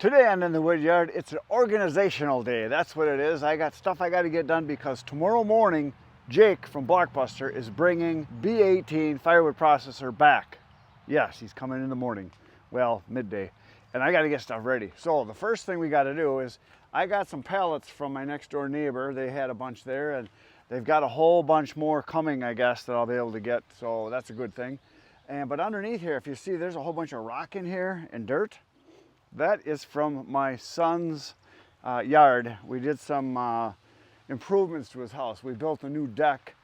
Today on In the Woodyard, it's an organizational day. That's what it is. I got stuff I got to get done because tomorrow morning, Jake from Blockbuster is bringing B18 firewood processor back. Yes, he's coming in the morning. Well, midday. And I got to get stuff ready. So the first thing we got to do is I got some pallets from my next door neighbor. They had a bunch there and they've got a whole bunch more coming, I guess, that I'll be able to get. So that's a good thing. But underneath here, if you see, there's a whole bunch of rock in here and dirt. That is from my son's yard. We did some improvements to his house. We built a new deck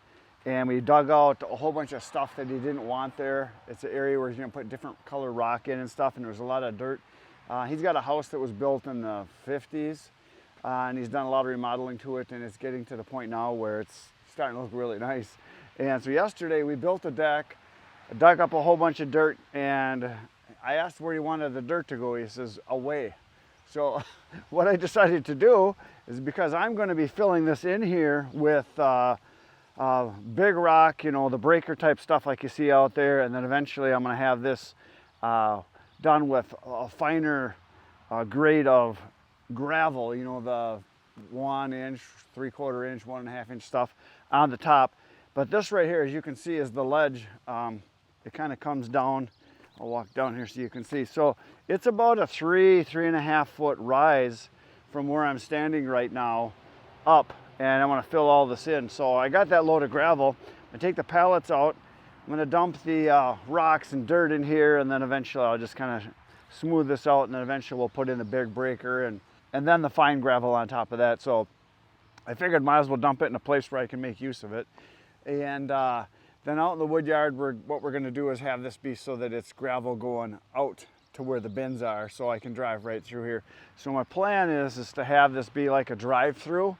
and we dug out a whole bunch of stuff that he didn't want there. It's an area where he's gonna put different color rock in and stuff, and there's a lot of dirt. He's got a house that was built in the 50s and he's done a lot of remodeling to it, and it's getting to the point now where it's starting to look really nice. And so yesterday we built a deck, dug up a whole bunch of dirt, and I asked where he wanted the dirt to go. He says, away. So what I decided to do is, because I'm going to be filling this in here with big rock, you know, the breaker type stuff like you see out there, and then eventually I'm going to have this done with a finer grade of gravel, you know, the 1 inch, 3/4 inch, 1.5 inch stuff on the top. But this right here, as you can see, is the ledge. It kind of comes down. I'll walk down here so you can see. So it's about a 3.5 foot rise from where I'm standing right now up, and I want to fill all this in. So I got that load of gravel. I take the pallets out. I'm going to dump the rocks and dirt in here, and then eventually I'll just kind of smooth this out, and then eventually we'll put in the big breaker and then the fine gravel on top of that. So I figured might as well dump it in a place where I can make use of it. And then out in the wood yard, what we're going to do is have this be so that it's gravel going out to where the bins are, so I can drive right through here. So my plan is to have this be like a drive-through,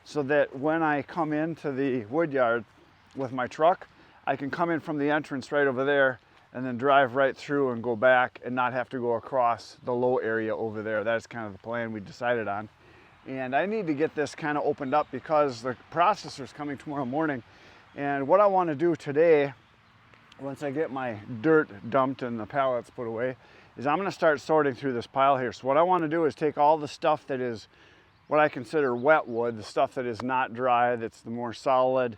so that when I come into the wood yard with my truck, I can come in from the entrance right over there and then drive right through and go back and not have to go across the low area over there. That's kind of the plan we decided on. And I need to get this kind of opened up because the processor's coming tomorrow morning. And what I want to do today, once I get my dirt dumped and the pallets put away, is I'm going to start sorting through this pile here. So what I want to do is take all the stuff that is what I consider wet wood, the stuff that is not dry, that's the more solid.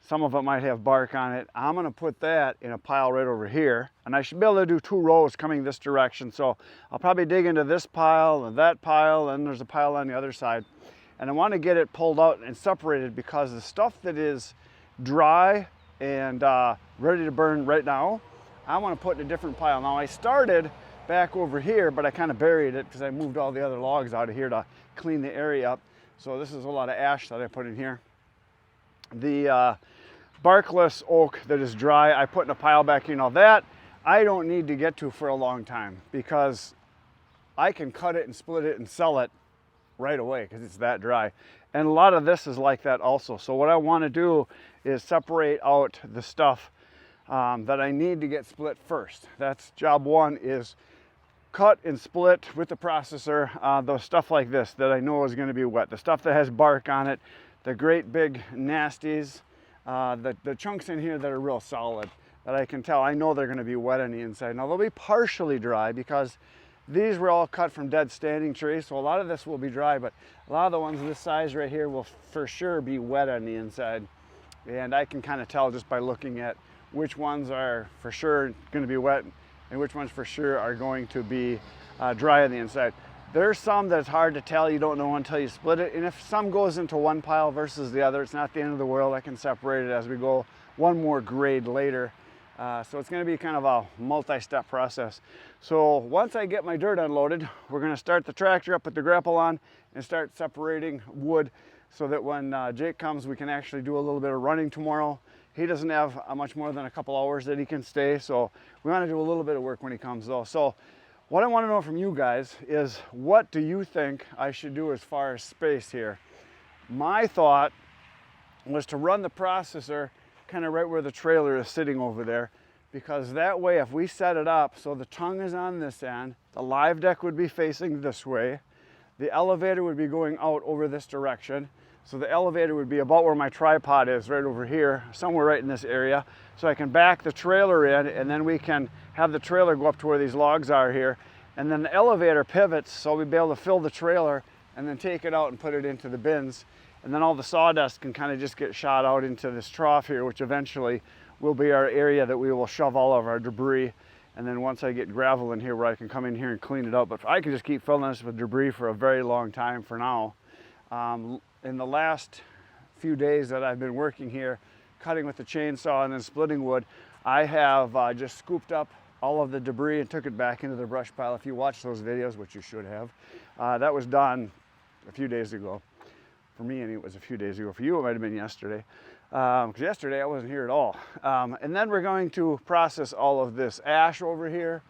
Some of it might have bark on it. I'm going to put that in a pile right over here. And I should be able to do 2 rows coming this direction. So I'll probably dig into this pile and that pile, and there's a pile on the other side. And I want to get it pulled out and separated, because the stuff that is dry and ready to burn right now, I want to put in a different pile. Now I started back over here, but I kind of buried it because I moved all the other logs out of here to clean the area up. So this is a lot of ash that I put in here. The barkless oak that is dry, I put in a pile back here. Now that I don't need to get to for a long time, because I can cut it and split it and sell it right away because it's that dry. And a lot of this is like that also. So what I want to do is separate out the stuff that I need to get split first. That's job 1, is cut and split with the processor the stuff like this that I know is going to be wet, the stuff that has bark on it, the great big nasties, the chunks in here that are real solid, that I can tell, I know they're going to be wet on the inside. Now they'll be partially dry because these were all cut from dead standing trees, so a lot of this will be dry, but a lot of the ones this size right here will for sure be wet on the inside. And I can kind of tell just by looking at which ones are for sure going to be wet and which ones for sure are going to be dry on the inside. There's some that's hard to tell, you don't know until you split it, and if some goes into one pile versus the other, it's not the end of the world. I can separate it as we go one more grade later. So it's going to be kind of a multi-step process. So once I get my dirt unloaded, we're going to start the tractor up with the grapple on and start separating wood, so that when Jake comes, we can actually do a little bit of running tomorrow. He doesn't have much more than a couple hours that he can stay, so we want to do a little bit of work when he comes though. So what I want to know from you guys is, what do you think I should do as far as space here? My thought was to run the processor kind of right where the trailer is sitting over there, because that way if we set it up so the tongue is on this end, the live deck would be facing this way, the elevator would be going out over this direction, so the elevator would be about where my tripod is, right over here, somewhere right in this area, so I can back the trailer in, and then we can have the trailer go up to where these logs are here, And then the elevator pivots, so we'll be able to fill the trailer and then take it out and put it into the bins. And then all the sawdust can kind of just get shot out into this trough here, which eventually will be our area that we will shove all of our debris. And then once I get gravel in here where I can come in here and clean it up, but I can just keep filling this with debris for a very long time for now. In the last few days that I've been working here, cutting with the chainsaw and then splitting wood, I have just scooped up all of the debris and took it back into the brush pile. If you watch those videos, which you should have, that was done a few days ago. For me, and it was a few days ago. For you, it might have been yesterday. Because yesterday I wasn't here at all. And then we're going to process all of this ash over here.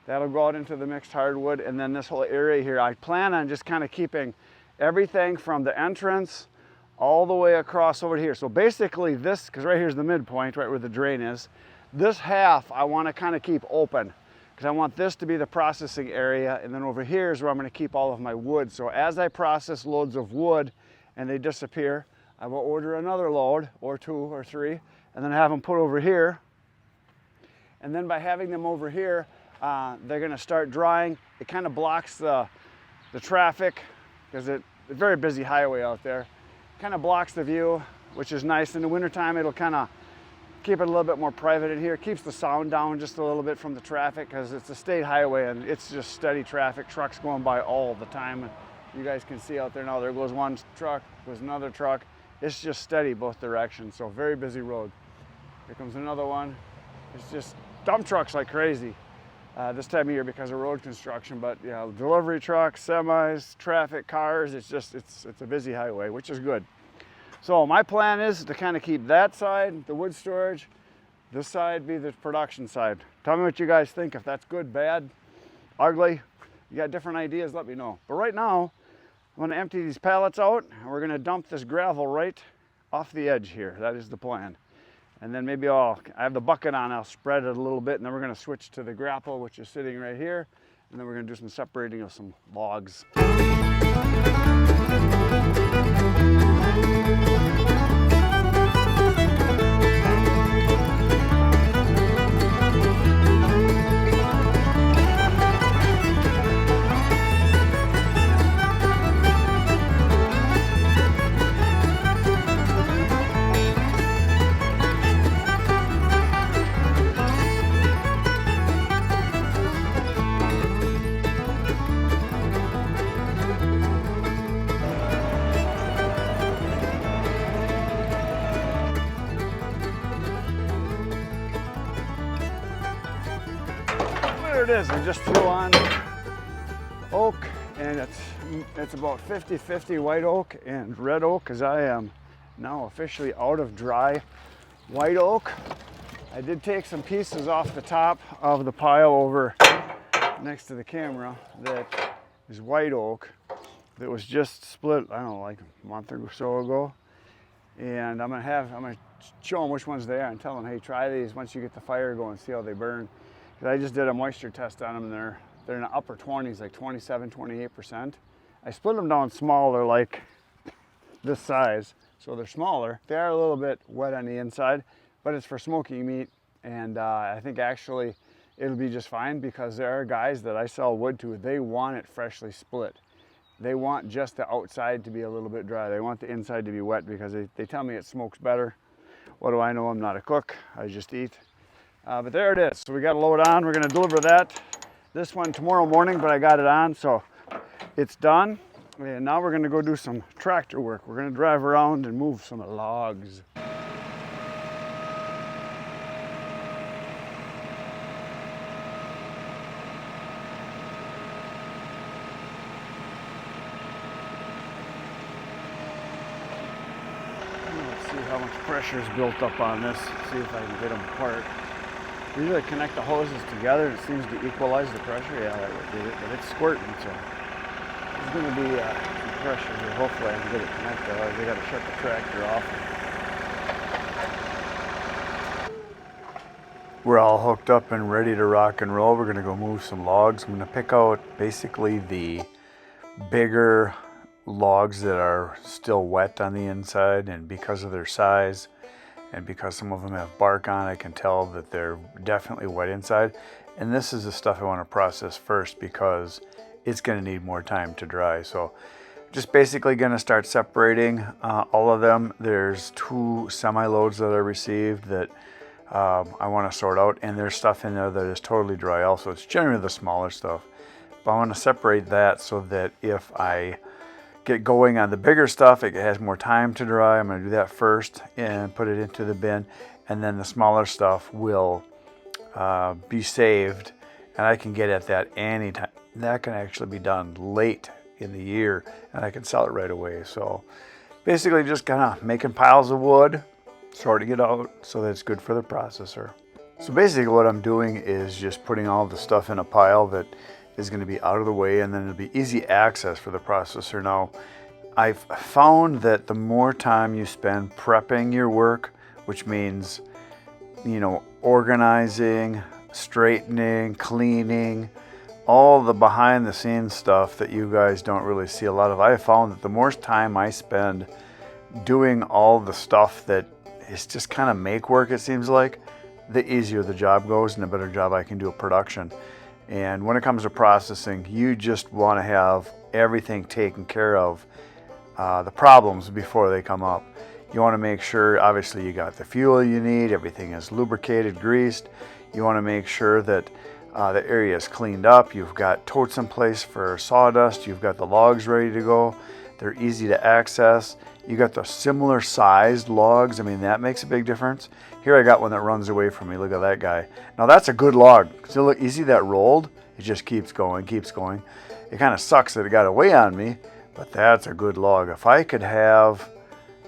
That'll go out into the mixed hardwood. And then this whole area here, I plan on just kind of keeping everything from the entrance all the way across over here. So basically this, because right here's the midpoint, right where the drain is, this half I want to kind of keep open, because I want this to be the processing area. And then over here is where I'm going to keep all of my wood. So as I process loads of wood and they disappear, I will order another load or 2 or 3 and then have them put over here. And then by having them over here, they're going to start drying. It kind of blocks the traffic, because it's a very busy highway out there. Kind of blocks the view, which is nice. In the wintertime, it'll kind of keep it a little bit more private in here. It keeps the sound down just a little bit from the traffic, because it's a state highway and it's just steady traffic, trucks going by all the time. You guys can see out there now, there goes one truck, goes another truck. It's just steady both directions, so very busy road. Here comes another one. It's just dump trucks like crazy this time of year because of road construction, but yeah, delivery trucks, semis, traffic, cars, it's a busy highway, which is good. So my plan is to kind of keep that side, the wood storage, this side be the production side. Tell me what you guys think, if that's good, bad, ugly. You got different ideas, let me know. But right now, I'm going to empty these pallets out and we're going to dump this gravel right off the edge here. That is the plan. And then maybe I have the bucket on, I'll spread it a little bit, and then we're going to switch to the grapple, which is sitting right here. And then we're going to do some separating of some logs. There it is. I just threw on oak, and it's about 50-50 white oak and red oak, because I am now officially out of dry white oak. I did take some pieces off the top of the pile over next to the camera that is white oak that was just split, I don't know, like a month or so ago. And I'm gonna show them which ones they are and tell them, hey, try these once you get the fire going, see how they burn. I just did a moisture test on them, and they're in the upper 20s, like 27, 28%. I split them down smaller, like this size, so they're smaller. They are a little bit wet on the inside, but it's for smoking meat, and I think actually it'll be just fine, because there are guys that I sell wood to, they want it freshly split. They want just the outside to be a little bit dry. They want the inside to be wet, because they tell me it smokes better. What do I know? I'm not a cook, I just eat. But there it is. So we got a load on. We're going to deliver this one tomorrow morning, but I got it on, so it's done. And now we're going to go do some tractor work. We're going to drive around and move some logs. Let's see how much pressure is built up on this. See if I can get them apart. Usually connect the hoses together and it seems to equalize the pressure. Yeah, that would do it, but it's squirting, so there's going to be some pressure here. Hopefully I can get it connected, otherwise I got to shut the tractor off. We're all hooked up and ready to rock and roll. We're going to go move some logs. I'm going to pick out basically the bigger logs that are still wet on the inside, and because of their size, and because some of them have bark on, I can tell that they're definitely wet inside. And this is the stuff I want to process first because it's going to need more time to dry. So just basically going to start separating all of them. There's 2 semi-loads that I received that I want to sort out, and there's stuff in there that is totally dry also. It's generally the smaller stuff, but I want to separate that so that if I get going on the bigger stuff, it has more time to dry. I'm going to do that first and put it into the bin, and then the smaller stuff will be saved, and I can get at that anytime. That can actually be done late in the year, and I can sell it right away. So basically just kind of making piles of wood, sorting it out so that it's good for the processor. So basically what I'm doing is just putting all the stuff in a pile that is going to be out of the way, and then it'll be easy access for the processor. Now, I've found that the more time you spend prepping your work, which means, you know, organizing, straightening, cleaning, all the behind the scenes stuff that you guys don't really see a lot of. I have found that the more time I spend doing all the stuff that is just kind of make work, it seems like, the easier the job goes and the better job I can do at production. And when it comes to processing, you just want to have everything taken care of, the problems before they come up. You want to make sure, obviously, you got the fuel you need, everything is lubricated, greased. You want to make sure that the area is cleaned up. You've got totes in place for sawdust. You've got the logs ready to go. They're easy to access. You got the similar sized logs. I mean, that makes a big difference. Here I got one that runs away from me. Look at that guy. Now that's a good log. See, look, you see that rolled? It just keeps going, keeps going. It kind of sucks that it got away on me, but that's a good log. If I could have,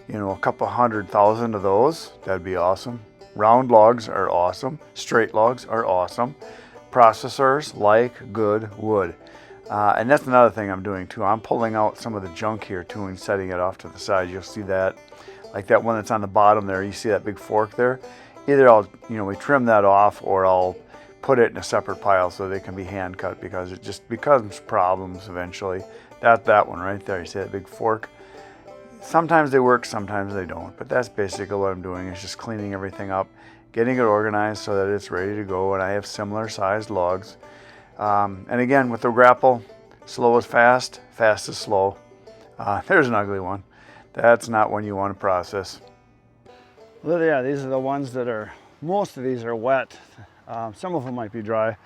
you know, a couple 100,000 of those, that'd be awesome. Round logs are awesome. Straight logs are awesome. Processors like good wood. And that's another thing I'm doing too. I'm pulling out some of the junk here too and setting it off to the side. You'll see that, like that one that's on the bottom there. You see that big fork there? Either I'll, you know, we trim that off, or I'll put it in a separate pile so they can be hand cut, because it just becomes problems eventually. That one right there, you see that big fork? Sometimes they work, sometimes they don't, but that's basically what I'm doing, is just cleaning everything up, getting it organized so that it's ready to go, and I have similar sized logs. And again, with the grapple, slow is fast, fast is slow. There's an ugly one. That's not one you want to process. Well, yeah, these are the ones that are, most of these are wet. Some of them might be dry.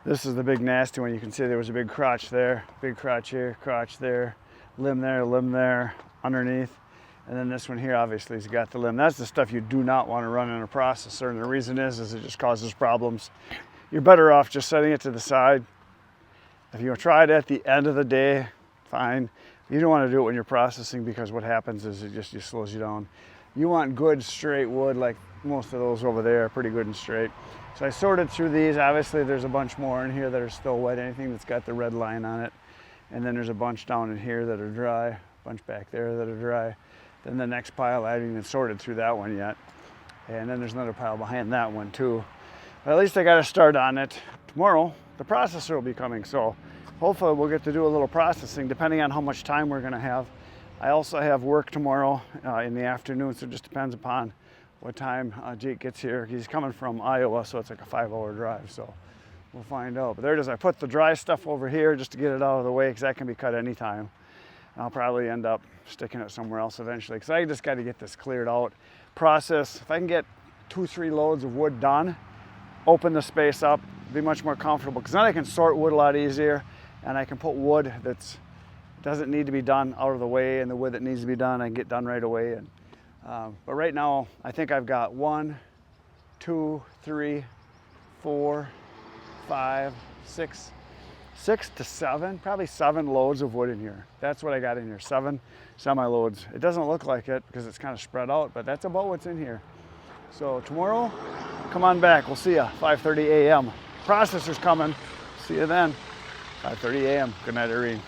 This is the big nasty one. You can see there was a big crotch there, big crotch here, crotch there, limb there, underneath. And then this one here obviously has got the limb. That's the stuff you do not want to run in a processor, and the reason is it just causes problems. You're better off just setting it to the side. If you try it at the end of the day, fine. You don't want to do it when you're processing, because what happens is it just slows you down. You want good straight wood, like most of those over there are pretty good and straight. So I sorted through these. Obviously there's a bunch more in here that are still wet, anything that's got the red line on it. And then there's a bunch down in here that are dry, a bunch back there that are dry. Then the next pile, I haven't even sorted through that one yet. And then there's another pile behind that one too. But at least I got to start on it. Tomorrow, the processor will be coming, so hopefully we'll get to do a little processing depending on how much time we're going to have. I also have work tomorrow in the afternoon, so it just depends upon what time Jake gets here. He's coming from Iowa, so it's like a 5-hour drive, so we'll find out. But there it is. I put the dry stuff over here just to get it out of the way, because that can be cut anytime. I'll probably end up sticking it somewhere else eventually, because I just got to get this cleared out. Process, if I can get 2-3 loads of wood done, open the space up, be much more comfortable, because then I can sort wood a lot easier, and I can put wood that doesn't need to be done out of the way, and the wood that needs to be done I can get done right away. And but right now I think I've got 1, 2, 3, 4, 5, 6 to 7, probably 7 loads of wood in here. That's what I got in here, 7 semi-loads. It doesn't look like it because it's kind of spread out, but that's about what's in here. So tomorrow, come on back. We'll see you 5:30 a.m. Processor's coming. See you then. 5:30 a.m. Good night, Irene.